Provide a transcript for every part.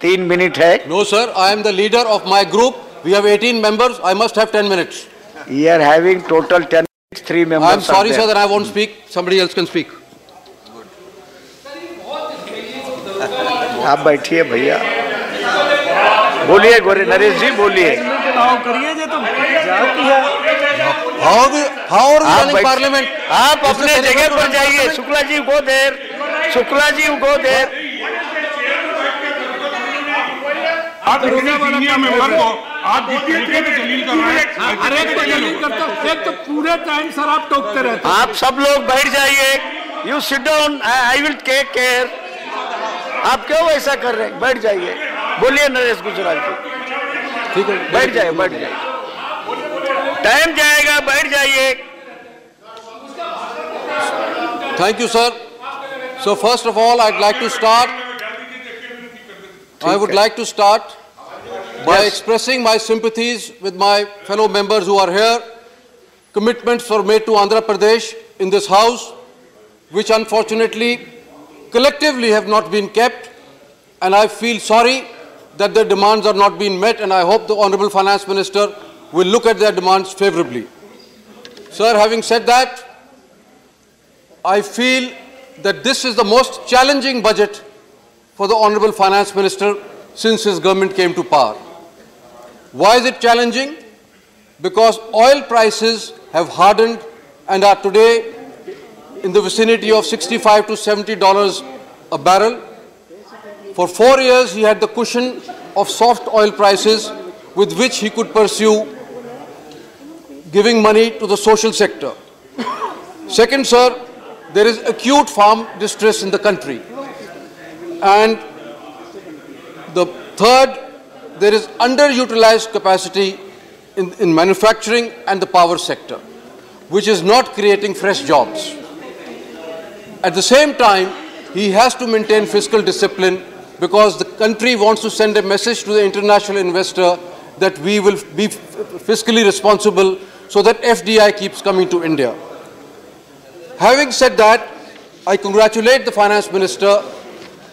3 minute है. No, sir. I am the leader of my group. We have 18 members. I must have 10 minutes. You are having total 10 minutes, 3 members. I am sorry, sir, that I won't speak. Somebody else can speak. आप बैठिए भैया. बोलिए गोरे नरेश जी बोलिए. How are we running parliament? आप अपने जगह पर जाइए. शुक्ला जी गो देर. शुक्ला जी गो देर. आप सीनियर मेंबर को आप जिस तरीके से जलील कर रहे हैं, हर एक को जलील करता हूं. एक तो पूरे टाइम सर आप टोकते रहते हैं. आप सब लोग बैठ जाइए. You sit down. I will take care. आप क्यों ऐसा कर रहे हैं? बैठ जाइए. बोलिए नरेश गुजराल जी. ठीक है. बैठ जाइए, बैठ जाइए. टाइम जाएगा, बैठ जाइए. Thank you, sir. So first of all, I'd like to start. I would like to start by expressing my sympathies with my fellow members who are here. Commitments were made to Andhra Pradesh in this house, which unfortunately collectively have not been kept, and I feel sorry that their demands are not being met, and I hope the Honorable Finance Minister will look at their demands favorably. Sir, having said that, I feel that this is the most challenging budget for the Honorable Finance Minister since his government came to power. Why is it challenging? Because oil prices have hardened and are today in the vicinity of $65 to $70 a barrel. For 4 years, he had the cushion of soft oil prices with which he could pursue giving money to the social sector. Second, sir, there is acute farm distress in the country. And the third, there is underutilized capacity in manufacturing and the power sector, which is not creating fresh jobs. At the same time, he has to maintain fiscal discipline because the country wants to send a message to the international investor that we will be fiscally responsible so that FDI keeps coming to India. Having said that, I congratulate the Finance Minister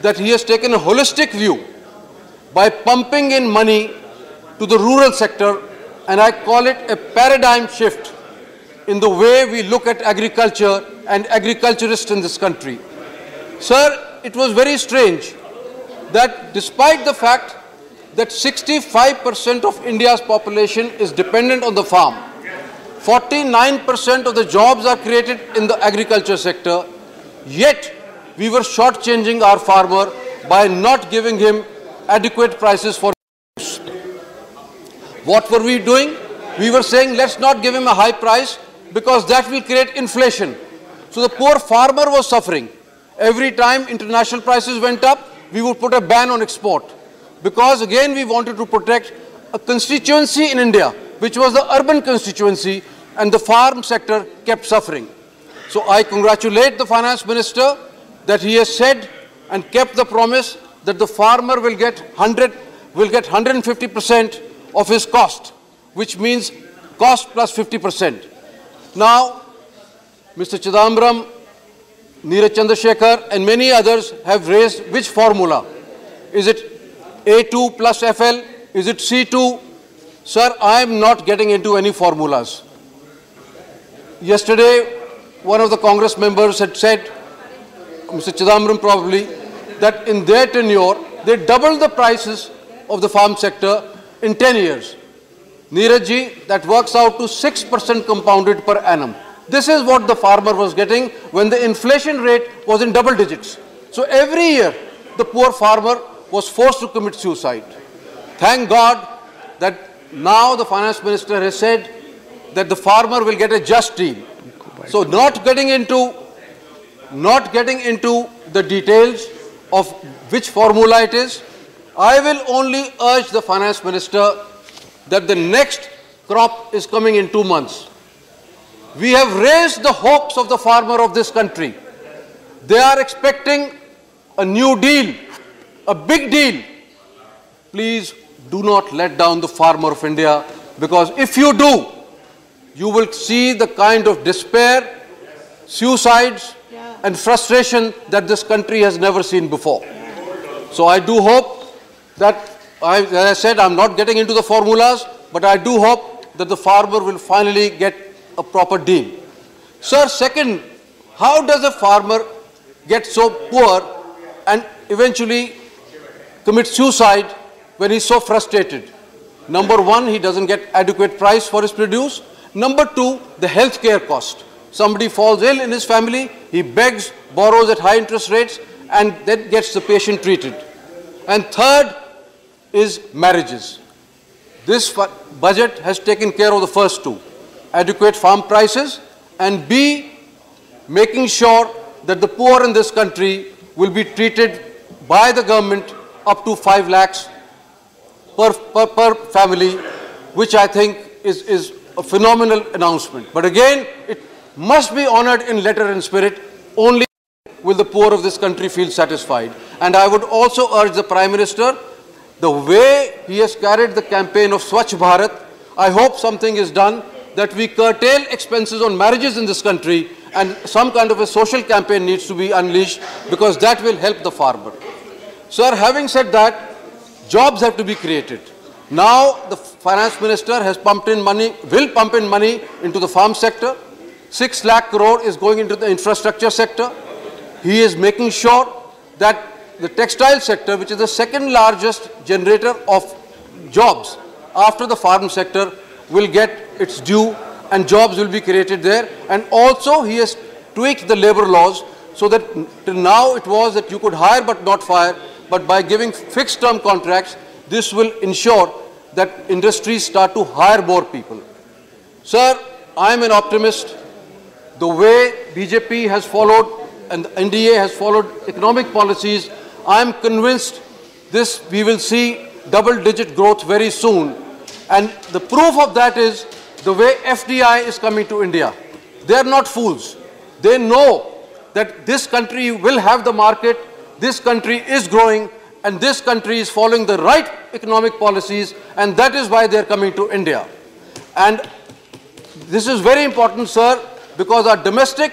that he has taken a holistic view by pumping in money to the rural sector, and I call it a paradigm shift in the way we look at agriculture and agriculturists in this country. Sir, it was very strange that despite the fact that 65% of India's population is dependent on the farm, 49% of the jobs are created in the agriculture sector, yet we were shortchanging our farmer by not giving him adequate prices for use. What were we doing? We were saying, let's not give him a high price because that will create inflation. So the poor farmer was suffering. Every time international prices went up, we would put a ban on export. Because again, we wanted to protect a constituency in India, which was the urban constituency, and the farm sector kept suffering. So I congratulate the Finance Minister that he has said and kept the promise that the farmer will get 150% of his cost, which means cost plus 50%. Now, Mr. Chidambaram, Neeraj Chandrasekhar and many others have raised which formula? Is it A2 plus FL? Is it C2? Sir, I am not getting into any formulas. Yesterday, one of the Congress members had said, Mr. Chidambaram probably, that in their tenure, they doubled the prices of the farm sector in 10 years. Neeraj ji, that works out to 6% compounded per annum. This is what the farmer was getting when the inflation rate was in double digits. So every year, the poor farmer was forced to commit suicide. Thank God that now the Finance Minister has said that the farmer will get a just deal. So not getting into the details of which formula it is, I will only urge the Finance Minister that the next crop is coming in 2 months. We have raised the hopes of the farmer of this country. They are expecting a new deal, a big deal. Please do not let down the farmer of India, because if you do, you will see the kind of despair, suicides, and frustration that this country has never seen before. So I do hope that, as I said, I'm not getting into the formulas, but I do hope that the farmer will finally get a proper deal. Sir, second, how does a farmer get so poor and eventually commit suicide when he's so frustrated? Number one, he doesn't get adequate price for his produce. Number two, the health care cost. Somebody falls ill in his family, he begs, borrows at high interest rates, and then gets the patient treated. And third is marriages. This budget has taken care of the first two, adequate farm prices, and B, making sure that the poor in this country will be treated by the government up to 5 lakhs per family, which I think is a phenomenal announcement. But again, it must be honored in letter and spirit. Only will the poor of this country feel satisfied. And I would also urge the Prime Minister, the way he has carried the campaign of Swachh Bharat, I hope something is done that we curtail expenses on marriages in this country, and some kind of a social campaign needs to be unleashed, because that will help the farmer. Sir, having said that, jobs have to be created. Now the Finance Minister has pumped in money, will pump in money into the farm sector. 6 lakh crore is going into the infrastructure sector. He is making sure that the textile sector, which is the second largest generator of jobs after the farm sector, will get its due and jobs will be created there. And also he has tweaked the labor laws so that till now it was that you could hire but not fire, but by giving fixed term contracts, this will ensure that industries start to hire more people. Sir, I am an optimist. The way BJP has followed and the NDA has followed economic policies, I am convinced we will see double-digit growth very soon. And the proof of that is the way FDI is coming to India. They are not fools. They know that this country will have the market, this country is growing, and this country is following the right economic policies, and that is why they are coming to India. And this is very important, sir, because our domestic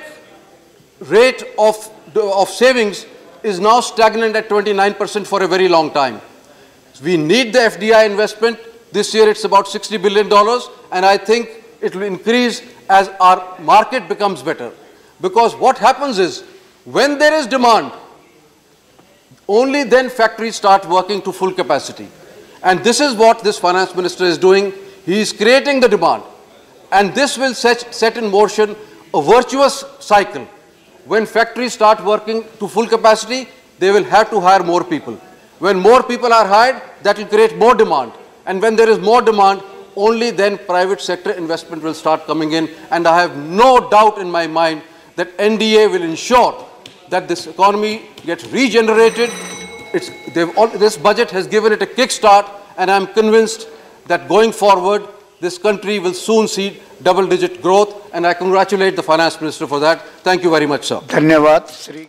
rate of savings is now stagnant at 29% for a very long time. We need the FDI investment. This year it's about $60 billion, and I think it will increase as our market becomes better. Because what happens is, when there is demand, only then factories start working to full capacity. And this is what this Finance Minister is doing. He is creating the demand. And this will set in motion a virtuous cycle. When factories start working to full capacity, they will have to hire more people. When more people are hired, that will create more demand. And when there is more demand, only then private sector investment will start coming in. And I have no doubt in my mind that NDA will ensure that this economy gets regenerated. This budget has given it a kickstart, and I am convinced that going forward, this country will soon see double-digit growth, and I congratulate the Finance Minister for that. Thank you very much, sir. धन्यवाद श्री